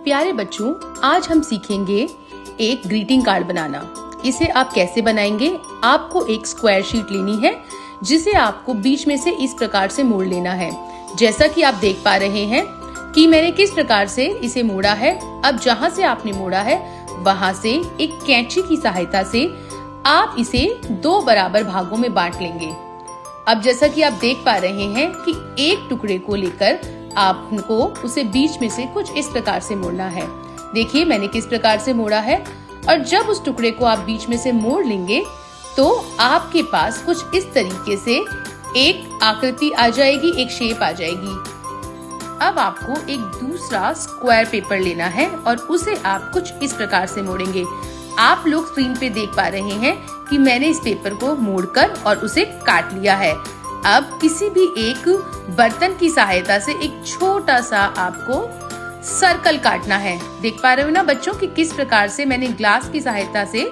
प्यारे बच्चों, आज हम सीखेंगे एक ग्रीटिंग कार्ड बनाना। इसे आप कैसे बनाएंगे? आपको एक स्क्वायर शीट लेनी है जिसे आपको बीच में से इस प्रकार से मोड़ लेना है। जैसा कि आप देख पा रहे हैं कि मैंने किस प्रकार से इसे मोड़ा है। अब जहां से आपने मोड़ा है वहां से एक कैंची की सहायता से आप इसे 2 बराबर भागों में बांट लेंगे। अब जैसा कि आप देख पा रहे हैं कि एक टुकड़े को लेकर आपको उसे बीच में से कुछ इस प्रकार से मोड़ना है। देखिए मैंने किस प्रकार से मोड़ा है। और जब उस टुकड़े को आप बीच में से मोड़ लेंगे तो आपके पास कुछ इस तरीके से एक आकृति आ जाएगी, एक शेप आ जाएगी। अब आपको एक दूसरा स्क्वायर पेपर लेना है और उसे आप कुछ इस प्रकार से मोड़ेंगे। आप लोग स्क्रीन पे देख पा रहे हैं कि मैंने इस पेपर को मोड़कर और उसे काट लिया है। अब किसी भी एक बर्तन की सहायता से एक छोटा सा आपको सर्कल काटना है। देख पा रहे हो ना बच्चों कि किस प्रकार से मैंने ग्लास की सहायता से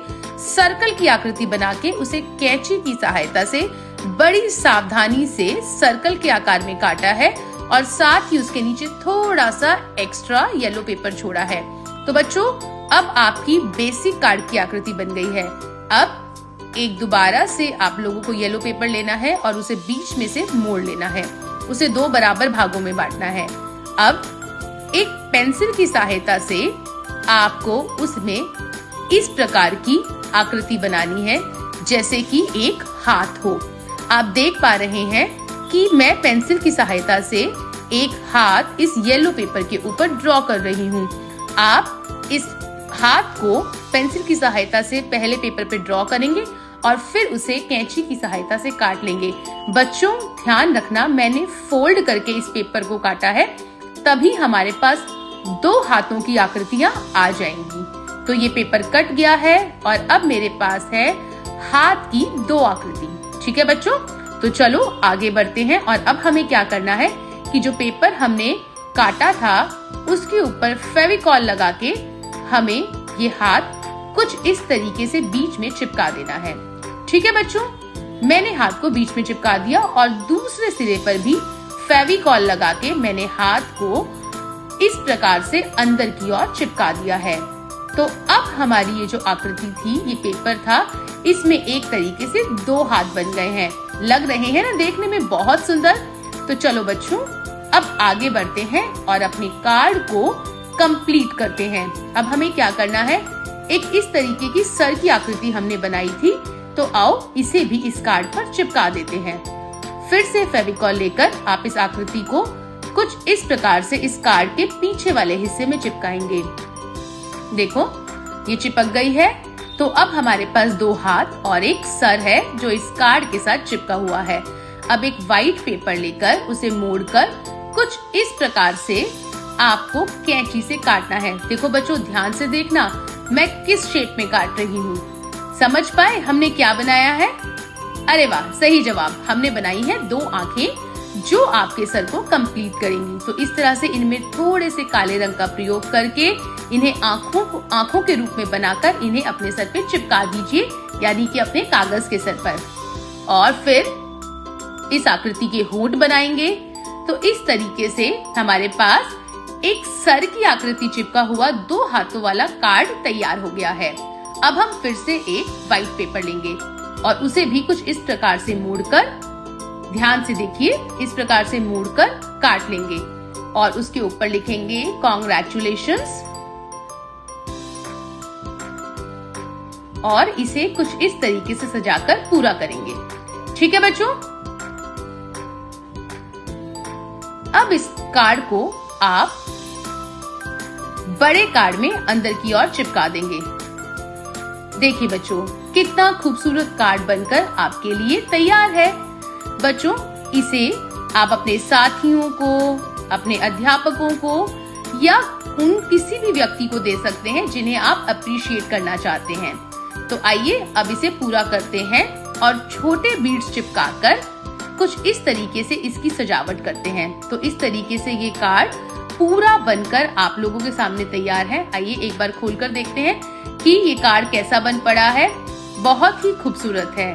सर्कल की आकृति बना के उसे कैंची की सहायता से बड़ी सावधानी से सर्कल के आकार में काटा है और साथ ही उसके नीचे थोड़ा सा एक्स्ट्रा येलो पेपर छोड़ा है। तो बच्चों, अब आपकी बेसिक कार्ड की आकृति बन गई है। अब एक दोबारा से आप लोगों को येलो पेपर लेना है और उसे बीच में से मोड़ लेना है। उसे 2 बराबर भागों में बांटना है। अब एक पेंसिल की सहायता से आपको उसमें इस प्रकार की आकृति बनानी है जैसे कि एक हाथ हो। आप देख पा रहे हैं कि मैं पेंसिल की सहायता से एक हाथ इस येलो पेपर के ऊपर ड्रॉ कर रही हूँ। आप इस हाथ को पेंसिल की सहायता से पहले पेपर पे ड्रॉ करेंगे और फिर उसे कैंची की सहायता से काट लेंगे। बच्चों ध्यान रखना, मैंने फोल्ड करके इस पेपर को काटा है, तभी हमारे पास 2 हाथों की आकृतियां आ जाएंगी। तो ये पेपर कट गया है और अब मेरे पास है हाथ की 2 आकृति। ठीक है बच्चों, तो चलो आगे बढ़ते हैं। और अब हमें क्या करना है कि जो पेपर हमने काटा था उसके ऊपर फेविकॉल लगा के हमें ये हाथ कुछ इस तरीके से बीच में चिपका देना है। ठीक है बच्चों, मैंने हाथ को बीच में चिपका दिया और दूसरे सिरे पर भी फेविकॉल लगा के मैंने हाथ को इस प्रकार से अंदर की ओर चिपका दिया है। तो अब हमारी ये जो आकृति थी, ये पेपर था, इसमें एक तरीके से 2 हाथ बन गए हैं। लग रहे हैं ना देखने में बहुत सुंदर। तो चलो बच्चों, अब आगे बढ़ते हैं और अपने कार्ड को कंप्लीट करते हैं। अब हमें क्या करना है, एक इस तरीके की सर की आकृति हमने बनाई थी, तो आओ इसे भी इस कार्ड पर चिपका देते हैं। फिर से फेविकॉल लेकर आप इस आकृति को कुछ इस प्रकार से इस कार्ड के पीछे वाले हिस्से में चिपकाएंगे। देखो ये चिपक गई है। तो अब हमारे पास 2 हाथ और एक सर है जो इस कार्ड के साथ चिपका हुआ है। अब एक व्हाइट पेपर लेकर उसे मोड़कर कुछ इस प्रकार से आपको कैंची से काटना है। देखो बच्चों ध्यान से देखना, मैं किस शेप में काट रही हूँ। समझ पाए हमने क्या बनाया है? अरे वाह, सही जवाब। हमने बनाई है 2 आंखें जो आपके सर को कंप्लीट करेंगी। तो इस तरह से इनमें थोड़े से काले रंग का प्रयोग करके इन्हें आंखों के रूप में बनाकर इन्हें अपने सर पे चिपका दीजिए, यानी कि अपने कागज के सर पर। और फिर इस आकृति के होंठ बनाएंगे। तो इस तरीके से हमारे पास एक सर की आकृति चिपका हुआ 2 हाथों वाला कार्ड तैयार हो गया है। अब हम फिर से एक व्हाइट पेपर लेंगे और उसे भी कुछ इस प्रकार से मोड़कर, ध्यान से देखिए, इस प्रकार से मोड़कर काट लेंगे और उसके ऊपर लिखेंगे कॉन्ग्रेचुलेशंस और इसे कुछ इस तरीके से सजाकर पूरा करेंगे। ठीक है बच्चों, अब इस कार्ड को आप बड़े कार्ड में अंदर की ओर चिपका देंगे। देखिए बच्चों, कितना खूबसूरत कार्ड बनकर आपके लिए तैयार है। बच्चों, इसे आप अपने साथियों को, अपने अध्यापकों को या उन किसी भी व्यक्ति को दे सकते हैं जिन्हें आप अप्रिशिएट करना चाहते हैं। तो आइए अब इसे पूरा करते हैं और छोटे बीड्स चिपकाकर कुछ इस तरीके से इसकी सजावट करते हैं। तो इस तरीके से ये कार्ड पूरा बनकर आप लोगों के सामने तैयार है। आइए एक बार खोलकर देखते हैं कि ये कार्ड कैसा बन पड़ा है। बहुत ही खूबसूरत है।